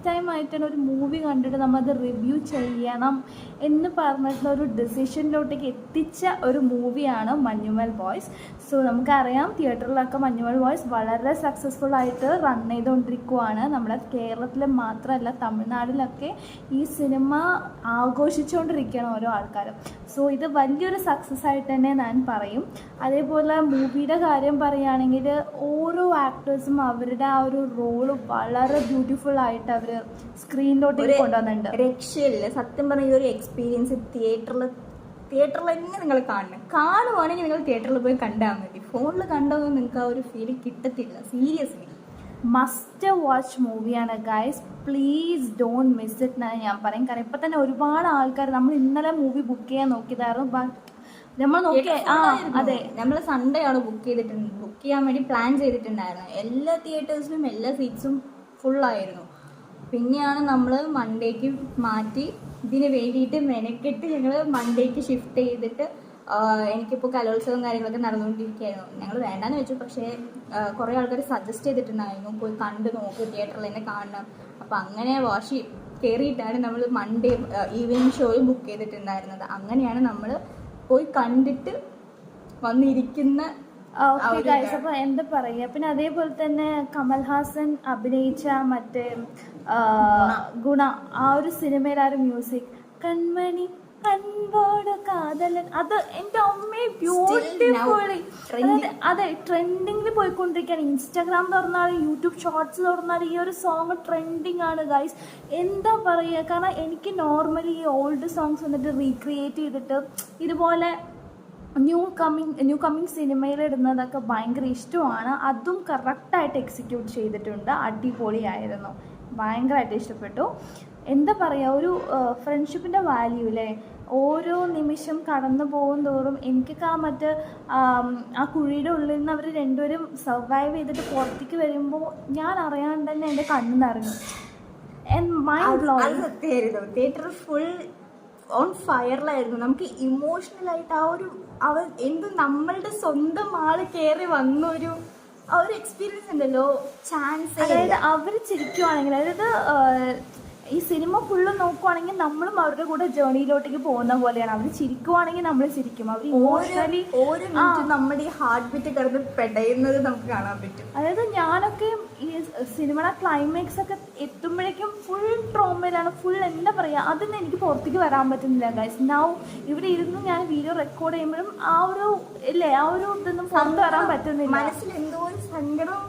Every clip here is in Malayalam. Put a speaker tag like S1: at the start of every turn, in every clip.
S1: ടൈം ആയിട്ടാണ് ഒരു മൂവി കണ്ടിട്ട് നമ്മളത് റിവ്യൂ ചെയ്യണം എന്ന് പറഞ്ഞിട്ടുള്ള ഒരു ഡിസിഷനിലോട്ടേക്ക് എത്തിച്ച ഒരു മൂവിയാണ് മഞ്ഞുമൽ ബോയ്സ്. സോ നമുക്കറിയാം തിയേറ്ററിലൊക്കെ മഞ്ഞുമൽ ബോയ്സ് വളരെ സക്സസ്ഫുൾ ആയിട്ട് റൺ ചെയ്തുകൊണ്ടിരിക്കുകയാണ്. നമ്മുടെ കേരളത്തിൽ മാത്രമല്ല തമിഴ്നാട്ടിലൊക്കെ ഈ സിനിമ ആഘോഷിച്ചുകൊണ്ടിരിക്കുകയാണ് ഓരോ ആൾക്കാരും. സോ ഇത് വലിയൊരു സക്സസ് ആയിട്ട് തന്നെ ഞാൻ പറയും. അതേപോലെ മൂവിയുടെ കാര്യം പറയുകയാണെങ്കിൽ ഓരോ ആക്ടേഴ്സും അവരുടെ ആ ഒരു റോള് വളരെ ബ്യൂട്ടിഫുൾ ആയിട്ട് അവർ സ്ക്രീനിലോട്ടേക്ക് കൊണ്ടുവന്നിട്ടുണ്ട്.
S2: രക്ഷയില്ല സത്യം പറഞ്ഞ ഈ ഒരു എക്സ്പീരിയൻസ് തിയേറ്ററിൽ തന്നെ നിങ്ങൾ കാണുവാണെങ്കിൽ നിങ്ങൾ തിയേറ്ററിൽ പോയി കണ്ടാൽ മതി. ഫോണിൽ കണ്ടതൊന്നും നിങ്ങൾക്ക് ആ ഒരു ഫീൽ കിട്ടത്തില്ല. സീരിയസ്ലി
S1: മസ്റ്റ് വാച്ച് മൂവിയാണ് guys. Please don't miss it എന്നാണ് ഞാൻ പറയും. കാരണം ഇപ്പം തന്നെ ഒരുപാട് ആൾക്കാർ നമ്മൾ ഇന്നലെ മൂവി ബുക്ക് ചെയ്യാൻ നോക്കിയതായിരുന്നു. ബട്ട് നമ്മൾ
S2: അതെ നമ്മൾ സൺഡേ ആണ് ബുക്ക് ചെയ്യാൻ വേണ്ടി പ്ലാൻ ചെയ്തിട്ടുണ്ടായിരുന്നു. എല്ലാ തിയേറ്റേഴ്സിലും എല്ലാ സീറ്റ്സും ഫുള്ളായിരുന്നു. പിന്നെയാണ് നമ്മൾ മൺഡേക്ക് മാറ്റി ഇതിന് വേണ്ടിയിട്ട് മെനക്കെട്ട് ഞങ്ങൾ മൺഡേക്ക് ഷിഫ്റ്റ് ചെയ്തിട്ട് എനിക്കിപ്പോൾ കലോത്സവം കാര്യങ്ങളൊക്കെ നടന്നുകൊണ്ടിരിക്കുകയായിരുന്നു. ഞങ്ങൾ വേണ്ടാന്ന് വെച്ചു. പക്ഷേ കുറേ ആൾക്കാർ സജസ്റ്റ് ചെയ്തിട്ടുണ്ടായിരുന്നു പോയി കണ്ട് നോക്ക്, തിയേറ്ററിൽ തന്നെ കാണണം. അപ്പം അങ്ങനെ വാശി കയറിയിട്ടാണ് നമ്മൾ മൺഡേ ഈവനിങ് ഷോയിൽ ബുക്ക് ചെയ്തിട്ടുണ്ടായിരുന്നത്. അങ്ങനെയാണ് നമ്മൾ പോയി കണ്ടിട്ട് വന്നിരിക്കുന്ന.
S1: അപ്പോൾ എന്താ പറയുക. പിന്നെ അതേപോലെ തന്നെ കമൽഹാസൻ അഭിനയിച്ച മറ്റേ ഗുണ ആ ഒരു സിനിമയിൽ ആ ഒരു മ്യൂസിക് കൺമണി കൺപോട് കാതലൻ, അത് എൻ്റെ അമ്മയെ ബ്യൂട്ടിഫുള്ളി അതെ ട്രെൻഡിങ്ങിൽ പോയിക്കൊണ്ടിരിക്കുകയാണ്. ഇൻസ്റ്റാഗ്രാം തുറന്നാലും യൂട്യൂബ് ഷോർട്സ് തുറന്നാലും ഈ ഒരു സോങ് ട്രെൻഡിങ് ആണ് ഗൈസ്. എന്താ പറയുക. കാരണം എനിക്ക് നോർമലി ഈ ഓൾഡ് സോങ്സ് വന്നിട്ട് റീക്രിയേറ്റ് ചെയ്തിട്ട് ഇതുപോലെ ന്യൂ കമ്മിങ് സിനിമയിലിടുന്നതൊക്കെ ഭയങ്കര ഇഷ്ടമാണ്. അതും കറക്റ്റായിട്ട് എക്സിക്യൂട്ട് ചെയ്തിട്ടുണ്ട്. അടിപൊളിയായിരുന്നു, ഭയങ്കരമായിട്ട് ഇഷ്ടപ്പെട്ടു. എന്താ പറയുക, ഒരു ഫ്രണ്ട്ഷിപ്പിൻ്റെ വാല്യൂ അല്ലേ. ഓരോ നിമിഷം കടന്നു പോകും തോറും എനിക്കൊക്കെ ആ മറ്റ് ആ കുഴിയുടെ ഉള്ളിൽ നിന്ന് അവർ രണ്ടുപേരും സർവൈവ് ചെയ്തിട്ട് പുറത്തേക്ക് വരുമ്പോൾ ഞാൻ അറിയാണ്ട് തന്നെ എൻ്റെ കണ്ണ് നിറഞ്ഞു.
S2: സത്യമായിരുന്നു. തിയേറ്റർ ഫുൾ ഓൺ ഫയറിലായിരുന്നു. നമുക്ക് ഇമോഷണലായിട്ട് എന്ത് നമ്മളുടെ സ്വന്തം ആള് കയറി വന്നൊരു ആ ഒരു എക്സ്പീരിയൻസ് ഉണ്ടല്ലോ, ചാൻസ്.
S1: അതായത് അവർ ചിരിക്കുവാണെങ്കിൽ, അതായത് ഈ സിനിമ ഫുള്ള് നോക്കുവാണെങ്കിൽ നമ്മളും അവരുടെ കൂടെ ജേർണിയിലോട്ടേക്ക് പോകുന്ന പോലെയാണ്. അവർ ചിരിക്കുവാണെങ്കിൽ നമ്മൾ ചിരിക്കും. അവർ ഇമോഷണലി
S2: ഓരോ മിനിറ്റും നമ്മുടെ ഈ ഹാർട്ട് ബീറ്റ് കിടന്ന് പെടയുന്നത് നമുക്ക് കാണാൻ പറ്റും.
S1: അതായത് ഞാനൊക്കെ ഈ സിനിമയുടെ ക്ലൈമാക്സ് ഒക്കെ എത്തുമ്പോഴേക്കും ഫുൾ ട്രോമയിലാണ്. ഫുൾ എന്താ പറയുക, അതിന് എനിക്ക് പുറത്തേക്ക് വരാൻ പറ്റുന്നില്ല ഗൈസ്. നൗ ഇവിടെ ഇരുന്ന് ഞാൻ വീഡിയോ റെക്കോർഡ് ചെയ്യുമ്പോഴും ആ ഒരു ഇതൊന്നും പുറത്ത് വരാൻ പറ്റുന്നില്ല.
S2: മനസ്സിൽ എന്തോ ഒരു സങ്കടം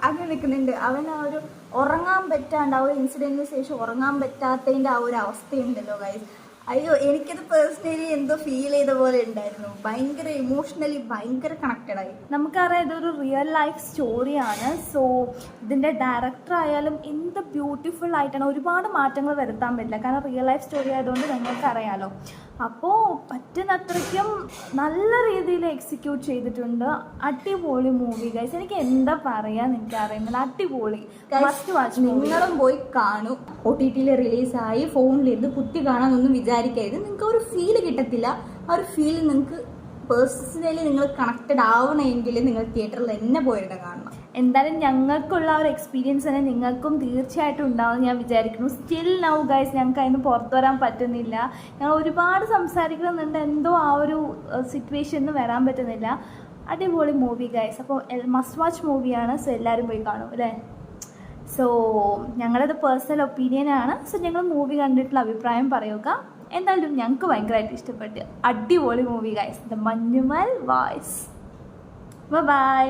S2: അങ്ങനെ നിൽക്കുന്നുണ്ട്. അവൻ ആ ഒരു ഉറങ്ങാൻ പറ്റാണ്ട്, ആ ഒരു ഇൻസിഡന്റിന് ശേഷം ഉറങ്ങാൻ പറ്റാത്തതിന്റെ ആ ഒരു അവസ്ഥയുണ്ടല്ലോ ഗൈസ്. അയ്യോ, എനിക്കത് പേഴ്സണലി എന്തോ ഫീൽ ചെയ്ത പോലെ ഉണ്ടായിരുന്നു. ഭയങ്കര ഇമോഷണലി ഭയങ്കര കണക്റ്റഡ് ആയി.
S1: നമുക്കറിയാം ഇതൊരു റിയൽ ലൈഫ് സ്റ്റോറിയാണ്. സോ ഇതിൻ്റെ ഡയറക്ടർ ആയാലും എന്ത് ബ്യൂട്ടിഫുൾ ആയിട്ടാണ്. ഒരുപാട് മാറ്റങ്ങൾ വരുത്താൻ പറ്റില്ല, കാരണം റിയൽ ലൈഫ് സ്റ്റോറി ആയതുകൊണ്ട് നിങ്ങൾക്ക് അറിയാലോ. അപ്പോൾ പറ്റുന്നത്രയ്ക്കും നല്ല രീതിയിൽ എക്സിക്യൂട്ട് ചെയ്തിട്ടുണ്ട്. അടിപൊളി മൂവി ഗൈസ്. എനിക്ക് എന്താ പറയാന്ന് എനിക്ക് അറിയുന്നില്ല. അടിപൊളി, മസ്റ്റ് വാച്ച്.
S2: നിങ്ങളും പോയി കാണും. OTT റിലീസായി ഫോണിലിരുന്ന് കുത്തി കാണാനൊന്നും വിചാരിക്കരുത്. നിങ്ങൾക്ക് ഒരു ഫീല് കിട്ടത്തില്ല. ആ ഒരു ഫീൽ നിങ്ങൾക്ക് പേഴ്സണലി നിങ്ങൾ കണക്റ്റഡ് ആവണമെങ്കിൽ നിങ്ങൾ തിയേറ്ററിൽ തന്നെ പോയിട്ട് കാണണം.
S1: എന്തായാലും ഞങ്ങൾക്കുള്ള ഒരു എക്സ്പീരിയൻസ് തന്നെ നിങ്ങൾക്കും തീർച്ചയായിട്ടും ഉണ്ടാവും ഞാൻ വിചാരിക്കുന്നു. സ്റ്റിൽ നൗ ഗൈസ് ഞങ്ങൾക്ക് അതിന് പുറത്തു വരാൻ പറ്റുന്നില്ല. ഞങ്ങൾ ഒരുപാട് സംസാരിക്കുന്നുണ്ട്, എന്തോ ആ ഒരു സിറ്റുവേഷനിൽ വരാൻ പറ്റുന്നില്ല. അടിപൊളി മൂവി ഗൈസ്. അപ്പോൾ മസ്റ്റ് വാച്ച് മൂവിയാണ്. സോ എല്ലാവരും പോയി കാണും അല്ലേ. സോ ഞങ്ങളത് പേഴ്സണൽ ഒപ്പീനിയനാണ്. സോ ഞങ്ങൾ മൂവി കണ്ടിട്ടുള്ള അഭിപ്രായം പറയുക. എന്തായാലും ഞങ്ങൾക്ക് ഭയങ്കരമായിട്ട് ഇഷ്ടപ്പെട്ട്. അടിപൊളി movie guys, the Manjummel boys. By.